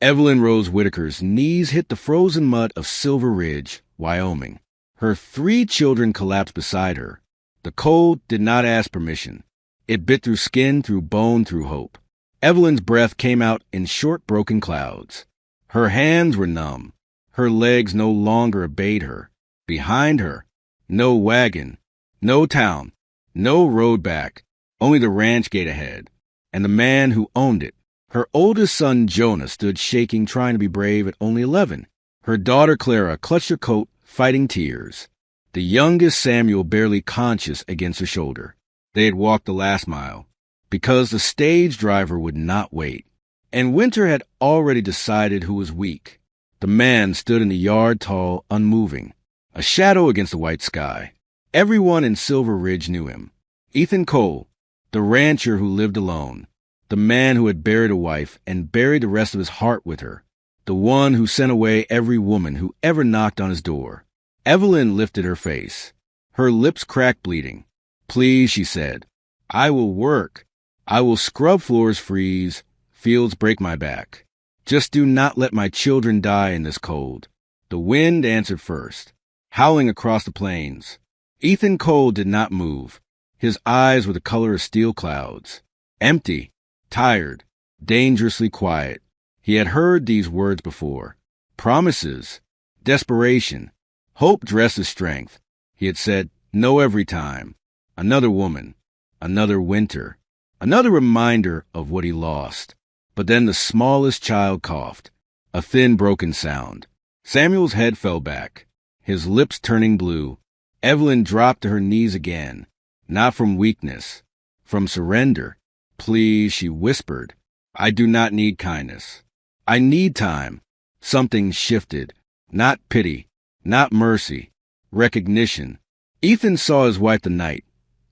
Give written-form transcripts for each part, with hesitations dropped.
Evelyn Rose Whitaker's knees hit the frozen mud of Silver Ridge, Wyoming. Her 3 children collapsed beside her. The cold did not ask permission. It bit through skin, through bone, through hope. Evelyn's breath came out in short, broken clouds. Her hands were numb. Her legs no longer obeyed her. Behind her, no wagon, no town, no road back, only the ranch gate ahead, and the man who owned it. Her oldest son, Jonah, stood shaking, trying to be brave at only 11. Her daughter, Clara, clutched her coat, fighting tears. The youngest, Samuel, barely conscious against her shoulder. They had walked the last mile, because the stage driver would not wait. And Winter had already decided who was weak. The man stood in the yard, tall, unmoving, a shadow against the white sky. Everyone in Silver Ridge knew him. Ethan Cole, the rancher who lived alone, the man who had buried a wife and buried the rest of his heart with her, the one who sent away every woman who ever knocked on his door. Evelyn lifted her face. Her lips cracked, bleeding. "Please," she said. "I will work. I will scrub floors, freeze, fields break my back. Just do not let my children die in this cold." The wind answered first, howling across the plains. Ethan Cole did not move. His eyes were the color of steel clouds. Empty, tired, dangerously quiet. He had heard these words before. Promises, desperation, hope dressed as strength. He had said no every time. Another woman, another winter, another reminder of what he lost. But then the smallest child coughed, a thin, broken sound. Samuel's head fell back, his lips turning blue. Evelyn dropped to her knees again, not from weakness, from surrender. "Please," she whispered, "I do not need kindness. I need time." Something shifted, not pity, not mercy, recognition. Ethan saw his wife the night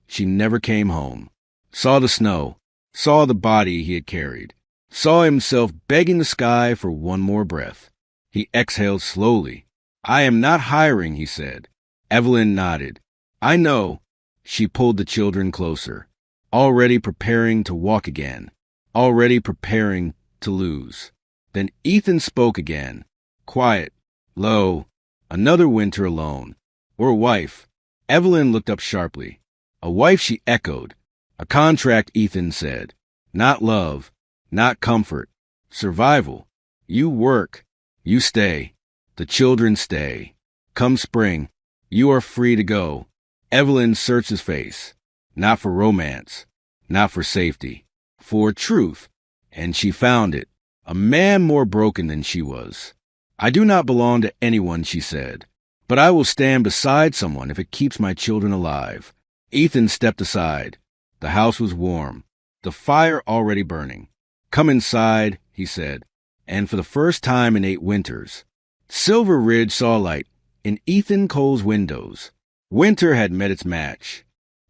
she never came home, saw the snow, saw the body he had carried, saw himself begging the sky for one more breath. He exhaled slowly. "I am not hiring," he said. Evelyn nodded. "I know." She pulled the children closer, already preparing to walk again, already preparing to lose. Then Ethan spoke again, quiet, low. "Another winter alone. Or a wife." Evelyn looked up sharply. "A wife," she echoed. "A contract," Ethan said. "Not love, not comfort. Survival. You work. You stay. The children stay. Come spring, you are free to go." Evelyn searched his face. Not for romance, not for safety, for truth. And she found it. A man more broken than she was. "I do not belong to anyone," she said. "But I will stand beside someone if it keeps my children alive." Ethan stepped aside. The house was warm, the fire already burning. "Come inside," he said, and for the first time in 8 winters, Silver Ridge saw light in Ethan Cole's windows. Winter had met its match.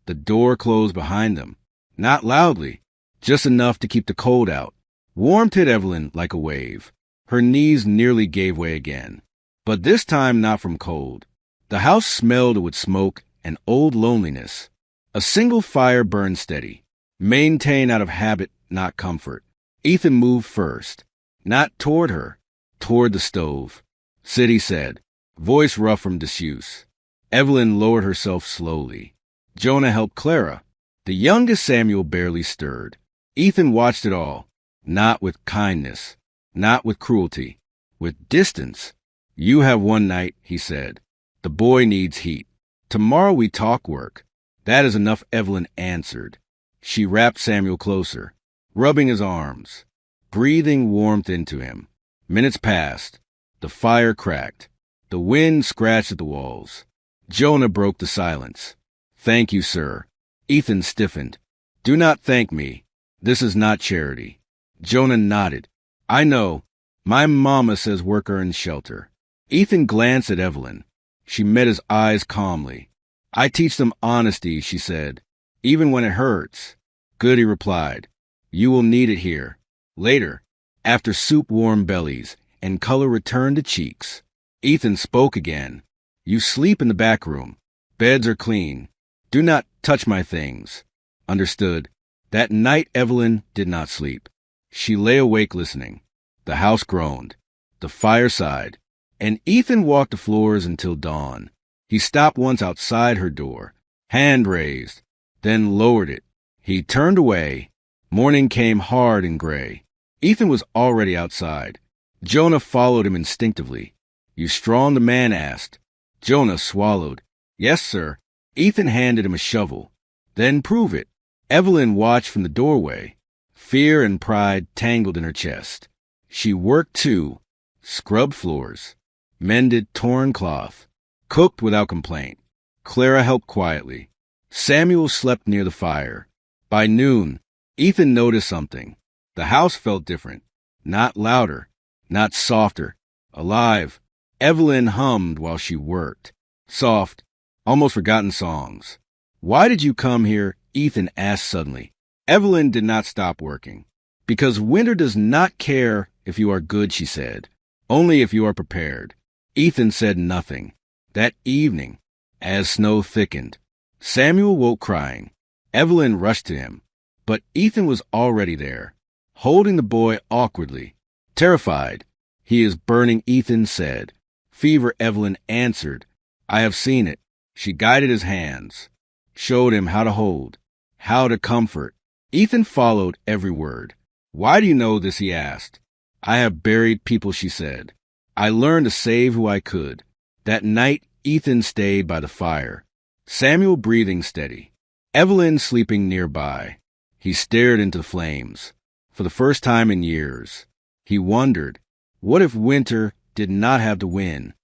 The door closed behind them, not loudly, just enough to keep the cold out. Warmth hit Evelyn like a wave. Her knees nearly gave way again, but this time not from cold. The house smelled with smoke and old loneliness. A single fire burned steady, maintained out of habit, not comfort. Ethan moved first, not toward her, toward the stove. "Sit," he said, voice rough from disuse. Evelyn lowered herself slowly. Jonah helped Clara. The youngest Samuel barely stirred. Ethan watched it all, not with kindness, not with cruelty, with distance. "You have one night," he said. "The boy needs heat. Tomorrow we talk work." "That is enough," Evelyn answered. She wrapped Samuel closer, rubbing his arms, breathing warmth into him. Minutes passed. The fire cracked. The wind scratched at the walls. Jonah broke the silence. "Thank you, sir." Ethan stiffened. "Do not thank me. This is not charity." Jonah nodded. "I know. My mama says work earns shelter." Ethan glanced at Evelyn. She met his eyes calmly. "I teach them honesty," she said, "even when it hurts." "Good," he replied. "You will need it here. Later, after soup warmed bellies and color returned to cheeks." Ethan spoke again. "You sleep in the back room. Beds are clean. Do not touch my things." Understood. That night Evelyn did not sleep. She lay awake listening. The house groaned. The fire sighed. And Ethan walked the floors until dawn. He stopped once outside her door, hand raised, then lowered it. He turned away. Morning came hard and gray. Ethan was already outside. Jonah followed him instinctively. "You strong?" the man asked. Jonah swallowed. "Yes, sir." Ethan handed him a shovel. "Then prove it." Evelyn watched from the doorway. Fear and pride tangled in her chest. She worked too, scrubbed floors, mended torn cloth, cooked without complaint. Clara helped quietly. Samuel slept near the fire. By noon, Ethan noticed something. The house felt different. Not louder, not softer. Alive. Evelyn hummed while she worked. Soft, almost forgotten songs. "Why did you come here?" Ethan asked suddenly. Evelyn did not stop working. "Because winter does not care if you are good," she said. "Only if you are prepared." Ethan said nothing. That evening, as snow thickened, Samuel woke crying. Evelyn rushed to him, but Ethan was already there, holding the boy awkwardly. Terrified. "He is burning," Ethan said. "Fever," Evelyn answered. "I have seen it." She guided his hands, showed him how to hold, how to comfort. Ethan followed every word. "Why do you know this?" he asked. "I have buried people," she said. "I learned to save who I could." That night, Ethan stayed by the fire, Samuel breathing steady, Evelyn sleeping nearby. He stared into the flames. For the first time in years, he wondered, what if winter did not have to win?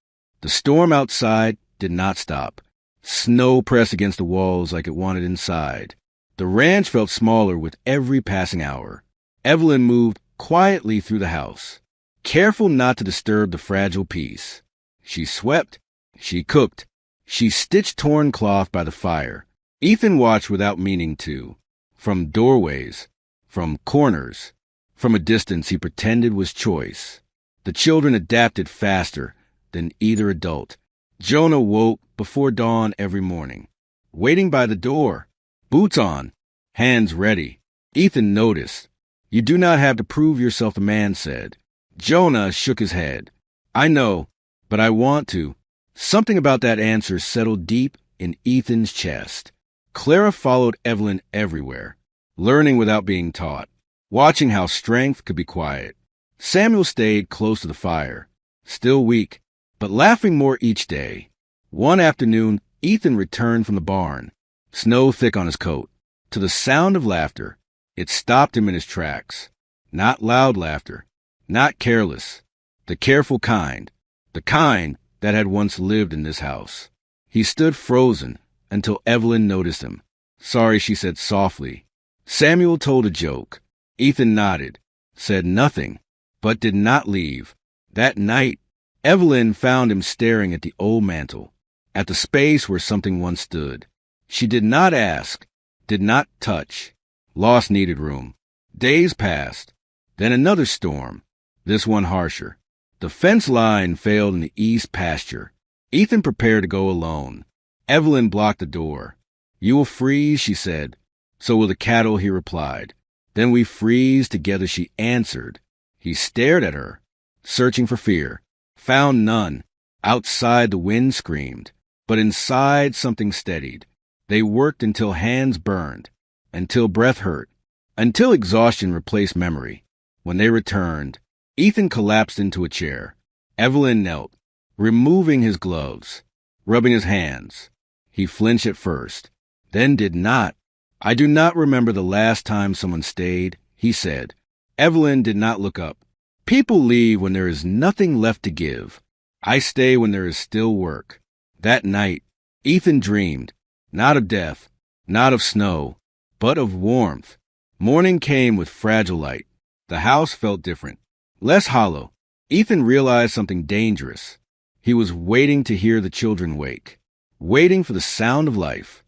The storm outside did not stop. Snow pressed against the walls like it wanted inside. The ranch felt smaller with every passing hour. Evelyn moved quietly through the house, careful not to disturb the fragile peace. She swept, she cooked, she stitched torn cloth by the fire. Ethan watched without meaning to. From doorways, from corners, from a distance he pretended was choice. The children adapted faster than either adult. Jonah woke before dawn every morning, waiting by the door, boots on, hands ready. Ethan noticed. "You do not have to prove yourself," the man said. Jonah shook his head. "I know, but I want to." Something about that answer settled deep in Ethan's chest. Clara followed Evelyn everywhere, learning without being taught, watching how strength could be quiet. Samuel stayed close to the fire, still weak, but laughing more each day. One afternoon, Ethan returned from the barn, snow thick on his coat. To the sound of laughter, it stopped him in his tracks. Not loud laughter, not careless, the careful kind, the kind that had once lived in this house. He stood frozen until Evelyn noticed him. "Sorry," she said softly. Samuel told a joke. Ethan nodded, said nothing, but did not leave. That night, Evelyn found him staring at the old mantel, at the space where something once stood. She did not ask, did not touch. Lost needed room. Days passed. Then another storm, this one harsher. The fence line failed in the east pasture. Ethan prepared to go alone. Evelyn blocked the door. "You will freeze," she said. "So will the cattle," he replied. "Then we freeze together," she answered. He stared at her, searching for fear. Found none. Outside the wind screamed, but inside something steadied. They worked until hands burned, until breath hurt, until exhaustion replaced memory. When they returned, Ethan collapsed into a chair. Evelyn knelt, removing his gloves, rubbing his hands. He flinched at first, then did not. "I do not remember the last time someone stayed," he said. Evelyn did not look up. "People leave when there is nothing left to give. I stay when there is still work." That night, Ethan dreamed, not of death, not of snow, but of warmth. Morning came with fragile light. The house felt different, less hollow. Ethan realized something dangerous. He was waiting to hear the children wake, waiting for the sound of life.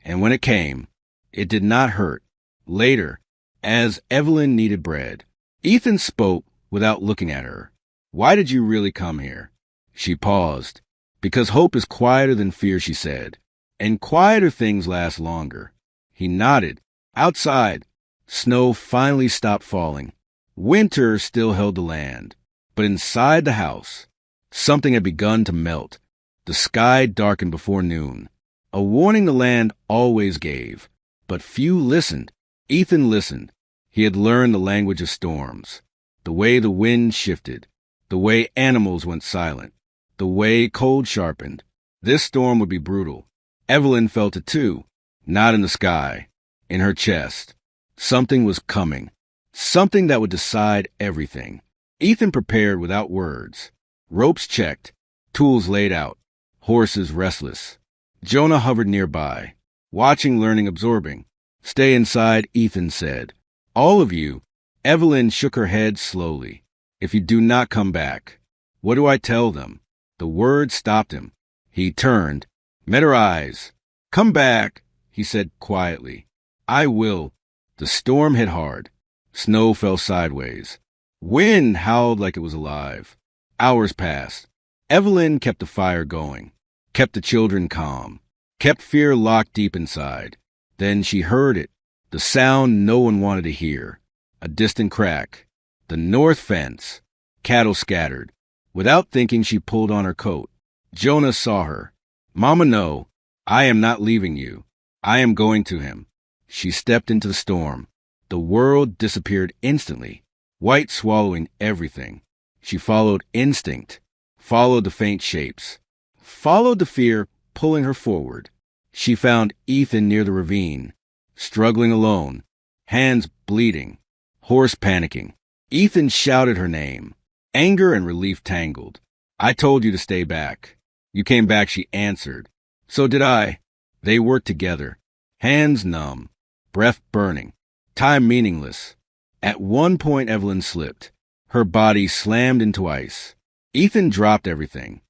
And when it came, it did not hurt. Later, as Evelyn needed bread, Ethan spoke without looking at her. "Why did you really come here?" She paused. "Because hope is quieter than fear," she said. "And quieter things last longer." He nodded. Outside, snow finally stopped falling. Winter still held the land, but inside the house, something had begun to melt. The sky darkened before noon, a warning the land always gave, but few listened. Ethan listened. He had learned the language of storms, the way the wind shifted, the way animals went silent, the way cold sharpened. This storm would be brutal. Evelyn felt it too, not in the sky, in her chest. Something was coming, something that would decide everything. Ethan prepared without words. Ropes checked, tools laid out, horses restless. Jonah hovered nearby, watching, learning, absorbing. "Stay inside," Ethan said. "All of you." Evelyn shook her head slowly. "If you do not come back." "What do I tell them?" The word stopped him. He turned, met her eyes. "Come back," he said quietly. "I will." The storm hit hard. Snow fell sideways. Wind howled like it was alive. Hours passed. Evelyn kept the fire going, kept the children calm, kept fear locked deep inside. Then she heard it, the sound no one wanted to hear. A distant crack. The north fence. Cattle scattered. Without thinking, she pulled on her coat. Jonah saw her. "Mama, no. I am not leaving you. I am going to him." She stepped into the storm. The world disappeared instantly, white swallowing everything. She followed instinct, followed the faint shapes, followed the fear pulling her forward. She found Ethan near the ravine, struggling alone, hands bleeding, horse panicking. Ethan shouted her name. Anger and relief tangled. "I told you to stay back." "You came back," she answered. "So did I." They worked together, hands numb, breath burning, time meaningless. At one point, Evelyn slipped. Her body slammed into ice. Ethan dropped everything,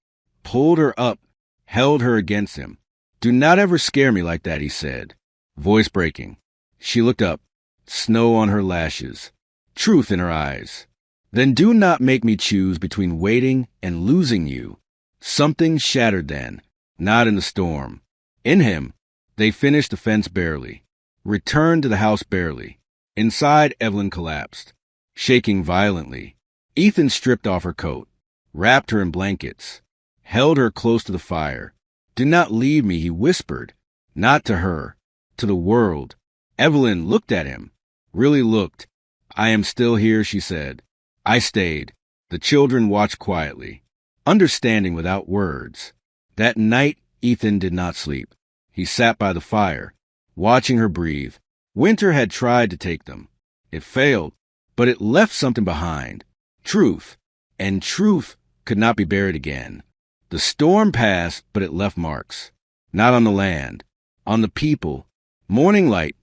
pulled her up, held her against him. "Do not ever scare me like that," he said, voice breaking. She looked up, snow on her lashes, truth in her eyes. "Then do not make me choose between waiting and losing you." Something shattered then, not in the storm. In him, they finished the fence barely, returned to the house barely. Inside, Evelyn collapsed, shaking violently. Ethan stripped off her coat, wrapped her in blankets, held her close to the fire. "Do not leave me," he whispered, not to her, to the world. Evelyn looked at him, really looked. "I am still here," she said. I stayed. The children watched quietly, understanding without words. That night, Ethan did not sleep. He sat by the fire, watching her breathe. Winter had tried to take them. It failed, but it left something behind. Truth. And truth could not be buried again. The storm passed, but it left marks. Not on the land, on the people. Morning light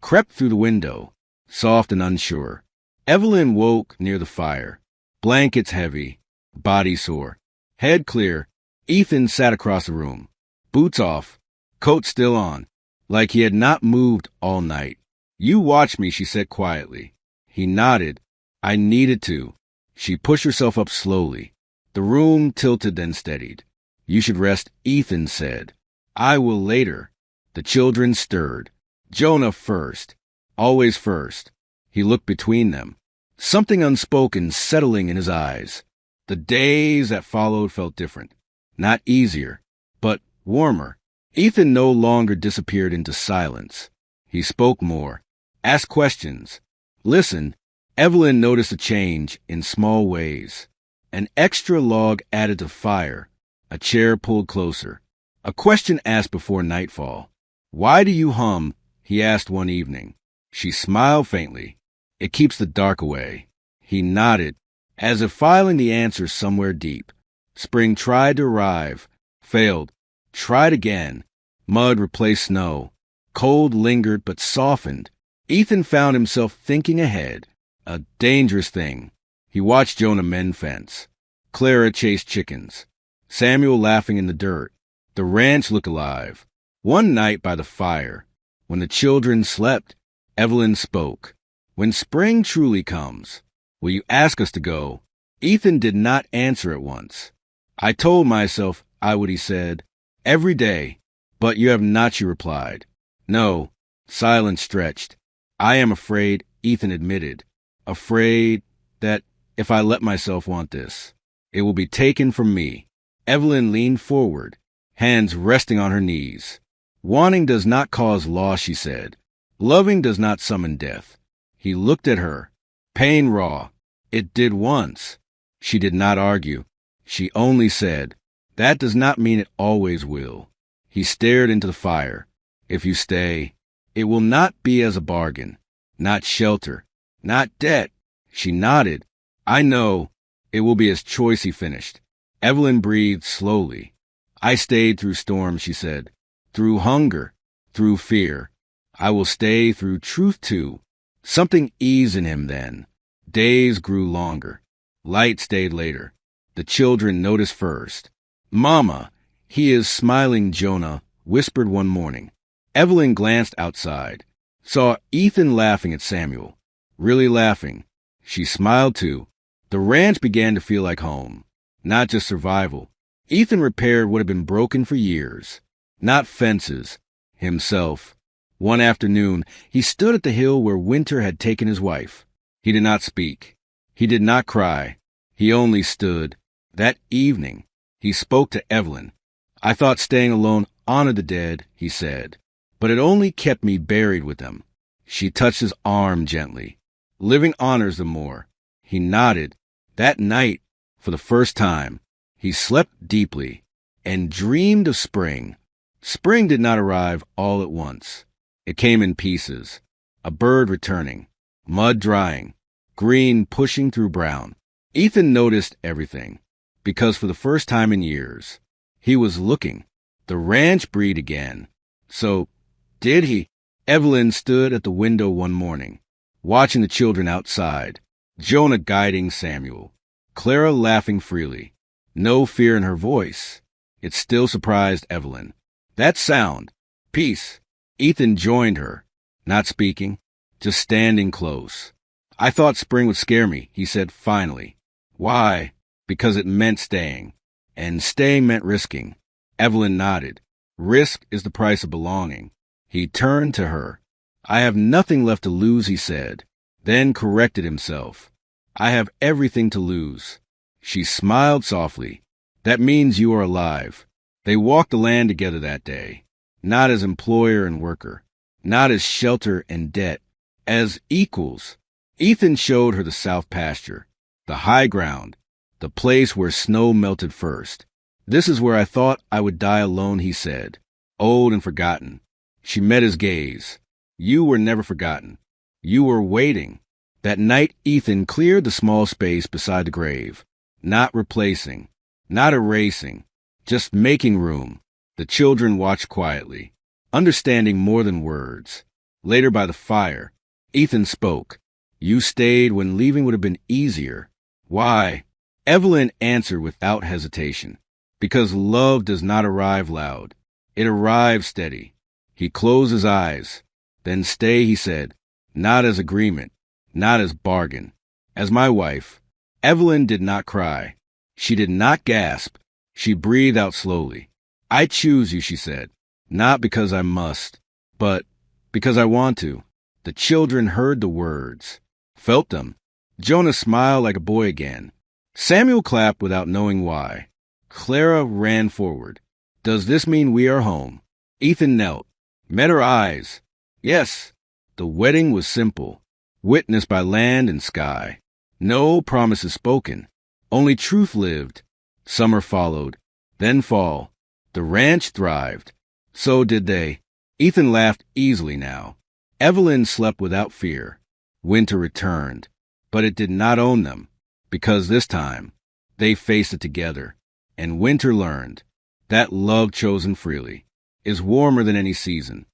crept through the window, soft and unsure. Evelyn woke near the fire, blankets heavy, body sore, head clear. Ethan sat across the room, boots off, coat still on, like he had not moved all night. "You watch me," she said quietly. He nodded. "I needed to." She pushed herself up slowly. The room tilted then steadied. "You should rest," Ethan said. "I will later." The children stirred. Jonah first, always first. He looked between them, something unspoken settling in his eyes. The days that followed felt different, not easier, but warmer. Ethan no longer disappeared into silence. He spoke more, asked questions, listened. Evelyn noticed a change in small ways. An extra log added to fire, a chair pulled closer, a question asked before nightfall. "Why do you hum?" he asked one evening. She smiled faintly. "It keeps the dark away." He nodded, as if filing the answer somewhere deep. Spring tried to arrive, failed, tried again. Mud replaced snow. Cold lingered but softened. Ethan found himself thinking ahead, a dangerous thing. He watched Jonah mend fence. Clara chase chickens. Samuel laughing in the dirt. The ranch looked alive. One night by the fire, when the children slept, Evelyn spoke. "When spring truly comes, will you ask us to go?" Ethan did not answer at once. "I told myself I would," he said. "Every day." "But you have not," she replied. "No." Silence stretched. "I am afraid," Ethan admitted. "Afraid that if I let myself want this, it will be taken from me. Evelyn leaned forward, hands resting on her knees. Wanting does not cause loss, she said. Loving does not summon death. He looked at her, pain raw. It did once. She did not argue. She only said, that does not mean it always will. He stared into the fire. If you stay, it will not be as a bargain, not shelter, not debt. She nodded. I know. It will be as choice, he finished. Evelyn breathed slowly. I stayed through storms, she said, through hunger, through fear. I will stay through truth too. Something eased in him then. Days grew longer. Light stayed later. The children noticed first. Mama, he is smiling, Jonah whispered one morning. Evelyn glanced outside, saw Ethan laughing at Samuel. Really laughing. She smiled too. The ranch began to feel like home, not just survival. Ethan repaired what had been broken for years. Not fences, himself. One afternoon, he stood at the hill where winter had taken his wife. He did not speak. He did not cry. He only stood. That evening, he spoke to Evelyn. I thought staying alone honored the dead, he said, but it only kept me buried with them. She touched his arm gently. Living honors them more. He nodded. That night, for the first time, he slept deeply and dreamed of spring. Spring did not arrive all at once. It came in pieces. A bird returning, mud drying, green pushing through brown. Ethan noticed everything, because for the first time in years, he was looking. The ranch breathed again. So, did he? Evelyn stood at the window one morning, watching the children outside, Jonah guiding Samuel, Clara laughing freely. No fear in her voice. It still surprised Evelyn. That sound. Peace. Ethan joined her, not speaking, just standing close. I thought spring would scare me, he said finally. Why? Because it meant staying. And staying meant risking. Evelyn nodded. Risk is the price of belonging. He turned to her. I have nothing left to lose, he said, then corrected himself. I have everything to lose. She smiled softly. That means you are alive. They walked the land together that day, not as employer and worker, not as shelter and debt, as equals. Ethan showed her the south pasture, the high ground, the place where snow melted first. This is where I thought I would die alone, he said, old and forgotten. She met his gaze. You were never forgotten. You were waiting. That night, Ethan cleared the small space beside the grave, not replacing, not erasing, just making room. The children watched quietly, understanding more than words. Later by the fire, Ethan spoke. You stayed when leaving would have been easier. Why? Evelyn answered without hesitation. Because love does not arrive loud. It arrives steady. He closed his eyes. Then stay, he said, not as agreement, not as bargain. As my wife, Evelyn did not cry. She did not gasp. She breathed out slowly. I choose you, she said, not because I must, but because I want to. The children heard the words, felt them. Jonah smiled like a boy again. Samuel clapped without knowing why. Clara ran forward. Does this mean we are home? Ethan knelt, met her eyes. Yes, the wedding was simple, witnessed by land and sky. No promises spoken, only truth lived. Summer followed, then fall. The ranch thrived. So did they. Ethan laughed easily now. Evelyn slept without fear. Winter returned, but it did not own them, because this time they faced it together. And winter learned that love chosen freely is warmer than any season.